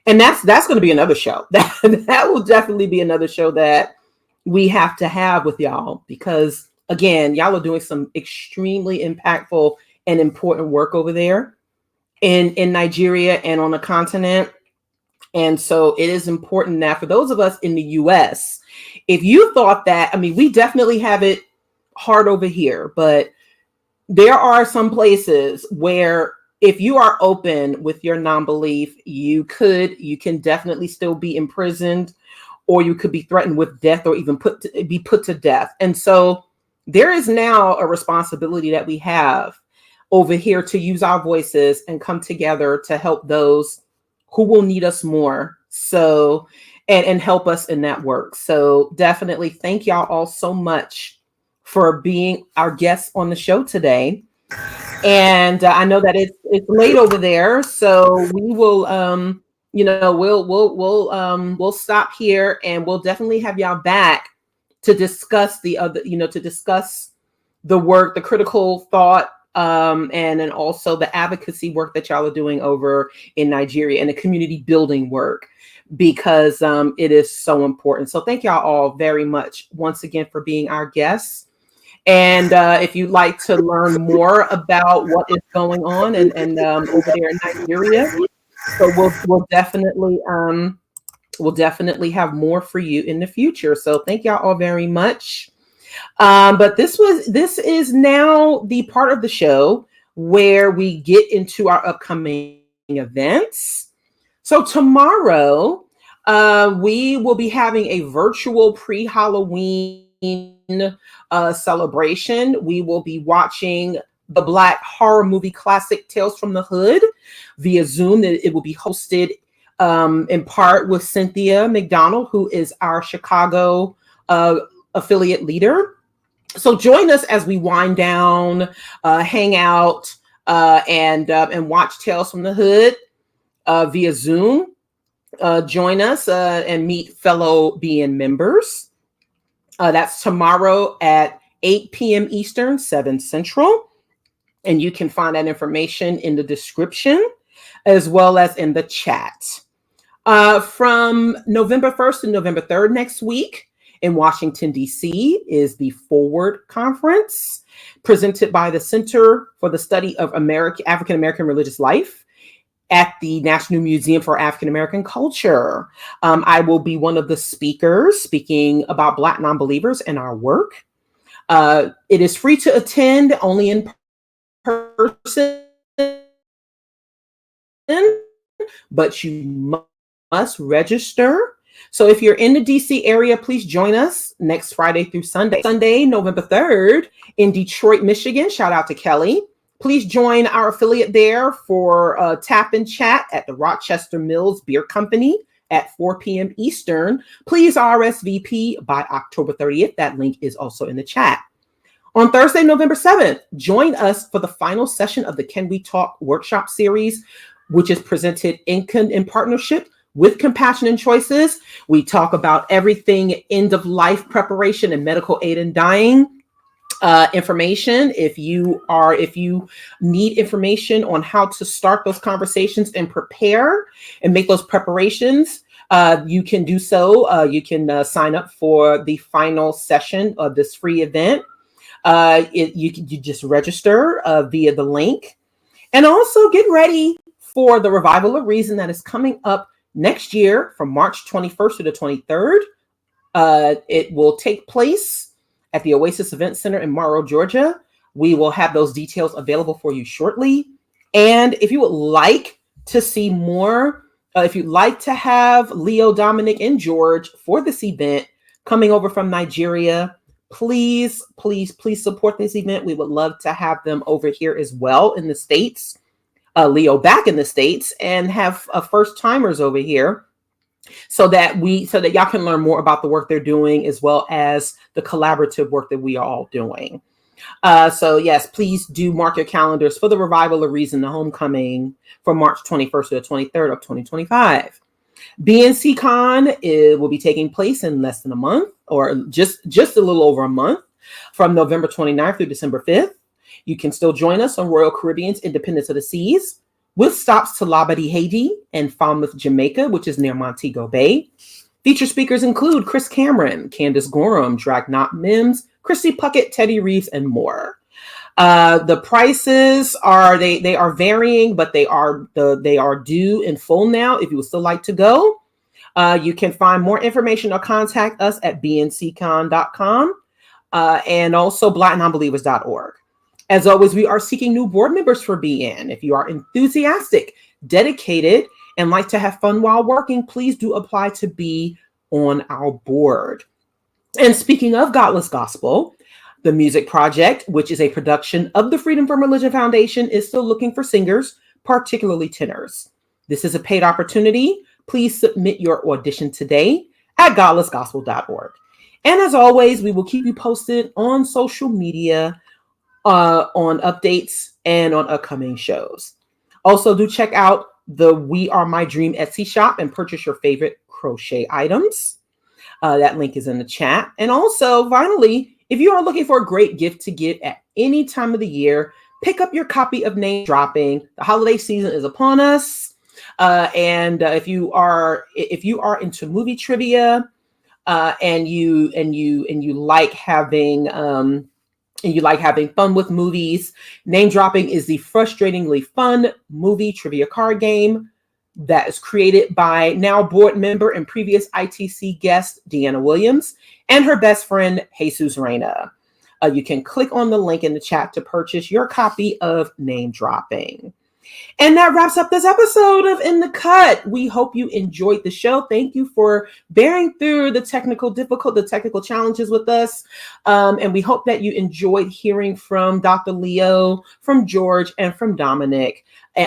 And that's going to be another show. That will definitely be another show that we have to have with y'all, because again, y'all are doing some extremely impactful and important work over there in Nigeria and on the continent. And so it is important that for those of us in the US, if you thought that, we definitely have it hard over here, but there are some places where if you are open with your non-belief, you can definitely still be imprisoned, or you could be threatened with death, or even be put to death. And so there is now a responsibility that we have over here to use our voices and come together to help those who will need us more. So, and help us in that work. So definitely thank y'all all so much for being our guests on the show today. And I know that it's late over there, so we will, we'll stop here, and we'll definitely have y'all back to discuss to discuss the work, the critical thought, and then also the advocacy work that y'all are doing over in Nigeria, and the community building work, because it is so important. So thank y'all all very much once again for being our guests. And if you'd like to learn more about what is going on and over there in Nigeria, so we'll definitely have more for you in the future. So thank y'all all very much. But this is now the part of the show where we get into our upcoming events. So tomorrow, we will be having a virtual pre-Halloween celebration. We will be watching the Black horror movie classic Tales from the Hood via Zoom. It will be hosted in part with Cynthia McDonald, who is our Chicago affiliate leader. So join us as we wind down, hang out, and watch Tales from the Hood via Zoom. Join us and meet fellow BN members. That's tomorrow at 8 p.m. Eastern, 7 Central. And you can find that information in the description as well as in the chat. From November 1st to November 3rd next week in Washington, D.C. is the Forward Conference presented by the Center for the Study of African American Religious Life at the National Museum for African American Culture. I will be one of the speakers speaking about Black non-believers and our work. It is free to attend, only in person, but you must register. So if you're in the DC area, please join us next Friday through Sunday. Sunday, November 3rd in Detroit, Michigan. Shout out to Kelly. Please join our affiliate there for Tap and Chat at the Rochester Mills Beer Company at 4 p.m. Eastern. Please RSVP by October 30th. That link is also in the chat. On Thursday, November 7th, join us for the final session of the Can We Talk workshop series, which is presented in partnership with Compassion and Choices. We talk about everything end of life preparation and medical aid in dying information. If you need information on how to start those conversations and prepare and make those preparations, you can do so. You can sign up for the final session of this free event. You just register via the link, and also get ready for the Revival of Reason that is coming up next year from March 21st to the 23rd. It will take place at the Oasis Event Center in Morrow, Georgia. We will have those details available for you shortly. And if you would like to see more, if you'd like to have Leo, Dominic, and George for this event coming over from Nigeria, please support this event. We would love to have them over here as well in the States. Leo back in the States, and have first timers over here so that y'all can learn more about the work they're doing as well as the collaborative work that we are all doing. So yes, please do mark your calendars for the Revival of Reason, the homecoming from March 21st to the 23rd of 2025. BNC Con will be taking place in less than a month, or just a little over a month, from November 29th through December 5th. You can still join us on Royal Caribbean's Independence of the Seas, with stops to Labadee, Haiti, and Falmouth, Jamaica, which is near Montego Bay. Featured speakers include Chris Cameron, Candace Gorham, Dragnot Mims, Christy Puckett, Teddy Reeves, and more. The prices are they are varying, but they are due in full now. If you would still like to go, you can find more information or contact us at bnccon.com and also BlackNonbelievers.org. As always, we are seeking new board members for BN. If you are enthusiastic, dedicated, and like to have fun while working, please do apply to be on our board. And speaking of Godless Gospel, the music project, which is a production of the Freedom from Religion Foundation, is still looking for singers, particularly tenors. This is a paid opportunity. Please submit your audition today at godlessgospel.org. And as always, we will keep you posted on social media on updates and on upcoming shows. Also, do check out the We Are My Dream Etsy shop and purchase your favorite crochet items. That link is in the chat. And also, finally, if you are looking for a great gift to give at any time of the year, pick up your copy of Name Dropping. The holiday season is upon us. And if you are into movie trivia and you like having fun with movies, Name Dropping is the frustratingly fun movie trivia card game that is created by now board member and previous ITC guest Deanna Williams and her best friend Jesus Reyna. You can click on the link in the chat to purchase your copy of Name Dropping. And that wraps up this episode of In the Cut. We hope you enjoyed the show. Thank you for bearing through the technical challenges with us. And we hope that you enjoyed hearing from Dr. Leo, from George, and from Dominic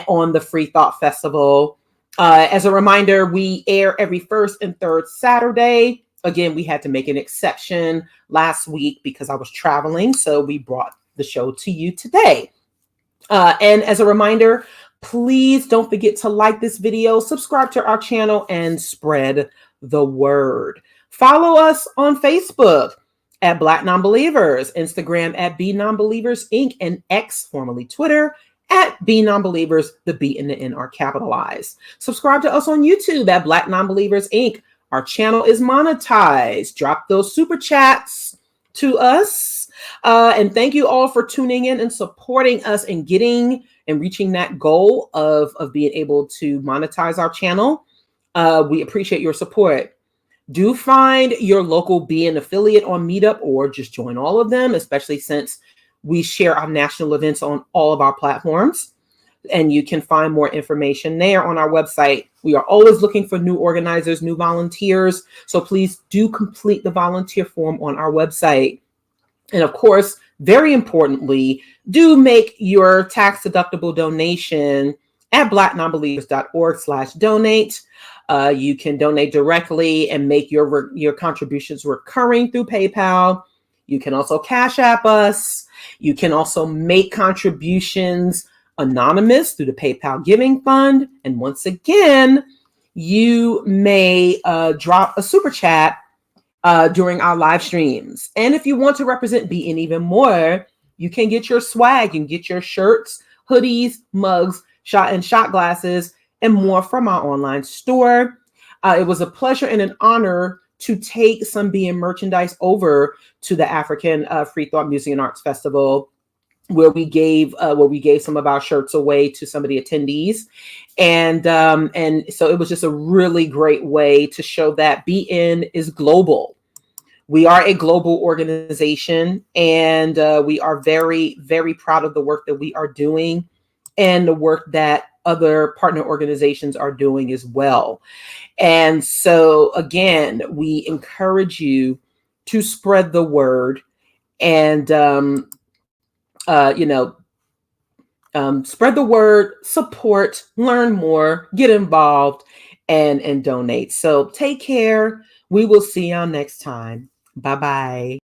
on the Freethought Festival. As a reminder, we air every first and third Saturday. Again, we had to make an exception last week because I was traveling, so we brought the show to you today. And as a reminder, please don't forget to like this video, subscribe to our channel, and spread the word. Follow us on Facebook at BlackNonbelievers, Instagram at BNonbelievers Inc., and X, formerly Twitter, at BNonbelievers. The B and the N are capitalized. Subscribe to us on YouTube at BlackNonbelievers Inc. Our channel is monetized. Drop those super chats to us. And thank you all for tuning in and supporting us and getting and reaching that goal of being able to monetize our channel. We appreciate your support. Do find your local BN affiliate on Meetup or just join all of them, especially since we share our national events on all of our platforms. And you can find more information there on our website. We are always looking for new organizers, new volunteers. So please do complete the volunteer form on our website. And of course, very importantly, do make your tax-deductible donation at blacknonbelievers.org/donate. You can donate directly and make your contributions recurring through PayPal. You can also Cash App us. You can also make contributions anonymous through the PayPal Giving Fund. And once again, you may drop a super chat during our live streams. And if you want to represent BN even more, you can get your swag. You can get your shirts, hoodies, mugs, shot glasses, and more from our online store. It was a pleasure and an honor to take some BN merchandise over to the African Freethought Music and Arts Festival, where we gave some of our shirts away to some of the attendees. And so it was just a really great way to show that BN is global. We are a global organization, and we are very, very proud of the work that we are doing and the work that other partner organizations are doing as well. And so again, we encourage you to spread the word and, spread the word, support, learn more, get involved, and donate. So take care. We will see y'all next time. Bye-bye.